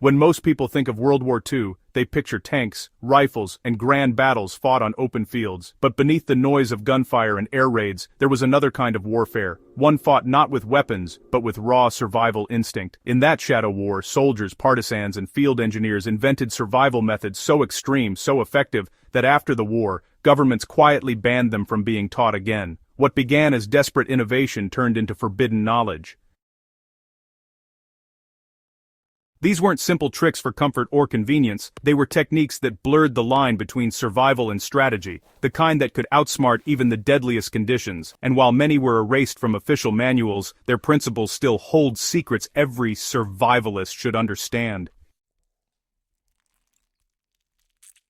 When most people think of World War II, they picture tanks, rifles, and grand battles fought on open fields. But beneath the noise of gunfire and air raids, there was another kind of warfare, one fought not with weapons, but with raw survival instinct. In that shadow war, soldiers, partisans, and field engineers invented survival methods so extreme, so effective, that after the war, governments quietly banned them from being taught again. What began as desperate innovation turned into forbidden knowledge. These weren't simple tricks for comfort or convenience, they were techniques that blurred the line between survival and strategy, the kind that could outsmart even the deadliest conditions, and while many were erased from official manuals, their principles still hold secrets every survivalist should understand.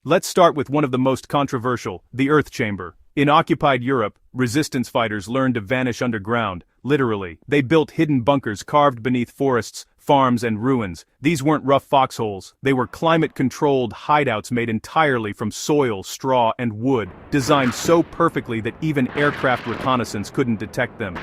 Let's start with one of the most controversial, the Earth Chamber. In occupied Europe, resistance fighters learned to vanish underground, literally. They built hidden bunkers carved beneath forests, farms, and ruins. These weren't rough foxholes, they were climate-controlled hideouts made entirely from soil, straw, and wood, designed so perfectly that even aircraft reconnaissance couldn't detect them.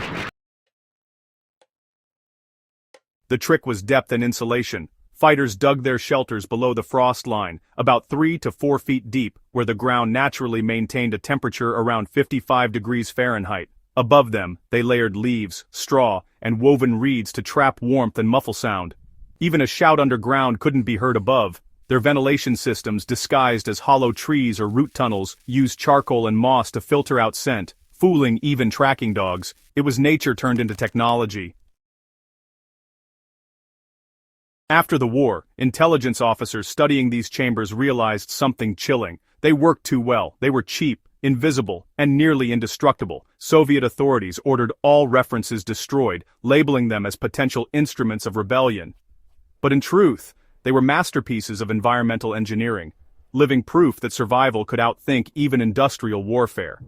The trick was depth and insulation. Fighters dug their shelters below the frost line, about 3 to 4 feet deep, where the ground naturally maintained a temperature around 55 degrees Fahrenheit. Above them, they layered leaves, straw, and woven reeds to trap warmth and muffle sound. Even a shout underground couldn't be heard above. Their ventilation systems, disguised as hollow trees or root tunnels, used charcoal and moss to filter out scent, fooling even tracking dogs. It was nature turned into technology. After the war, intelligence officers studying these chambers realized something chilling. They worked too well, they were cheap, invisible, and nearly indestructible. Soviet authorities ordered all references destroyed, labeling them as potential instruments of rebellion. But in truth, they were masterpieces of environmental engineering, living proof that survival could outthink even industrial warfare.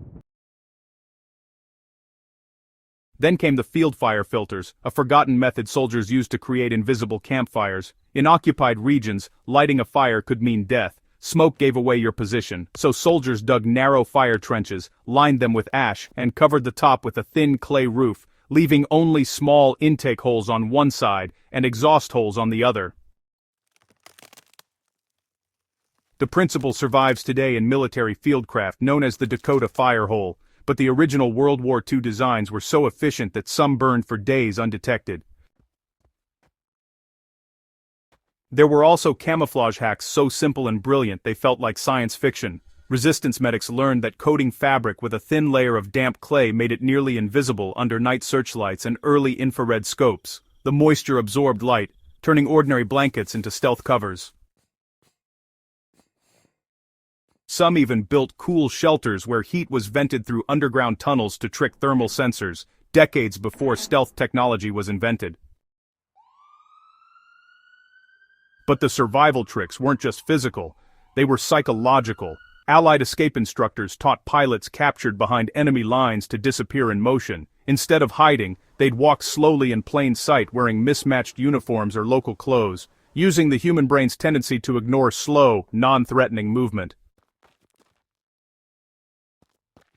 Then came the field fire filters, a forgotten method soldiers used to create invisible campfires. In occupied regions, lighting a fire could mean death. Smoke gave away your position, so soldiers dug narrow fire trenches, lined them with ash, and covered the top with a thin clay roof, leaving only small intake holes on one side and exhaust holes on the other. The principle survives today in military fieldcraft known as the Dakota fire hole, but the original World War II designs were so efficient that some burned for days undetected. There were also camouflage hacks so simple and brilliant they felt like science fiction. Resistance medics learned that coating fabric with a thin layer of damp clay made it nearly invisible under night searchlights and early infrared scopes. The moisture absorbed light, turning ordinary blankets into stealth covers. Some even built cool shelters where heat was vented through underground tunnels to trick thermal sensors, decades before stealth technology was invented. But the survival tricks weren't just physical, they were psychological. Allied escape instructors taught pilots captured behind enemy lines to disappear in motion. Instead of hiding, they'd walk slowly in plain sight wearing mismatched uniforms or local clothes, using the human brain's tendency to ignore slow, non-threatening movement.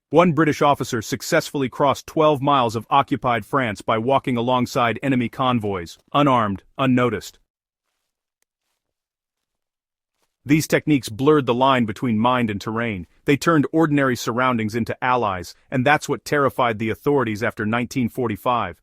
One British officer successfully crossed 12 miles of occupied France by walking alongside enemy convoys, unarmed, unnoticed. These techniques blurred the line between mind and terrain. They turned ordinary surroundings into allies, and that's what terrified the authorities after 1945.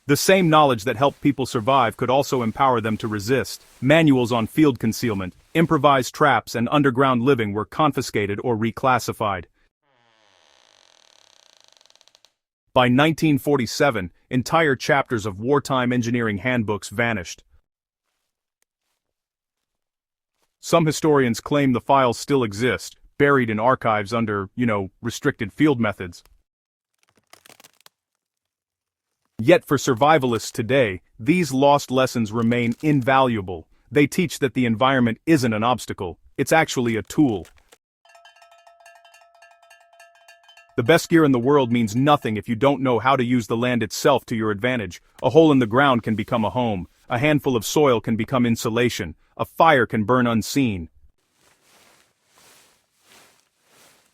The same knowledge that helped people survive could also empower them to resist. Manuals on field concealment, improvised traps, and underground living were confiscated or reclassified. By 1947, entire chapters of wartime engineering handbooks vanished. Some historians claim the files still exist, buried in archives under, restricted field methods. Yet for survivalists today, these lost lessons remain invaluable. They teach that the environment isn't an obstacle, it's actually a tool. The best gear in the world means nothing if you don't know how to use the land itself to your advantage. A hole in the ground can become a home, a handful of soil can become insulation, a fire can burn unseen.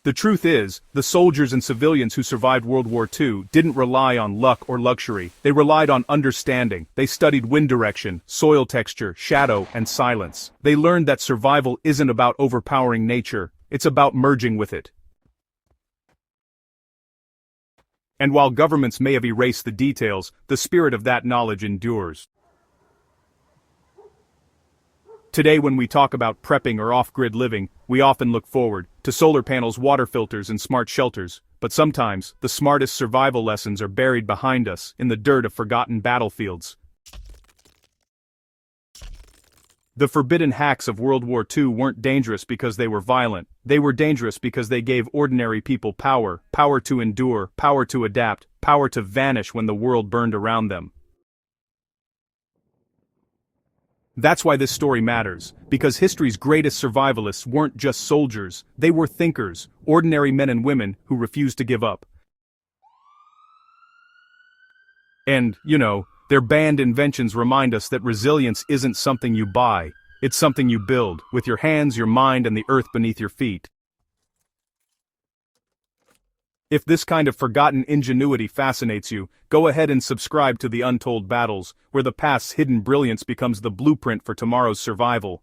The truth is, the soldiers and civilians who survived World War II didn't rely on luck or luxury. They relied on understanding. They studied wind direction, soil texture, shadow, and silence. They learned that survival isn't about overpowering nature, it's about merging with it. And while governments may have erased the details, the spirit of that knowledge endures. Today, when we talk about prepping or off-grid living, we often look forward to solar panels, water filters, and smart shelters, but sometimes, the smartest survival lessons are buried behind us, in the dirt of forgotten battlefields. The forbidden hacks of World War II weren't dangerous because they were violent. They were dangerous because they gave ordinary people power, power to endure, power to adapt, power to vanish when the world burned around them. That's why this story matters, because history's greatest survivalists weren't just soldiers, they were thinkers, ordinary men and women who refused to give up. And, their banned inventions remind us that resilience isn't something you buy, it's something you build, with your hands, your mind, and the earth beneath your feet. If this kind of forgotten ingenuity fascinates you, go ahead and subscribe to The Untold Battles, where the past's hidden brilliance becomes the blueprint for tomorrow's survival.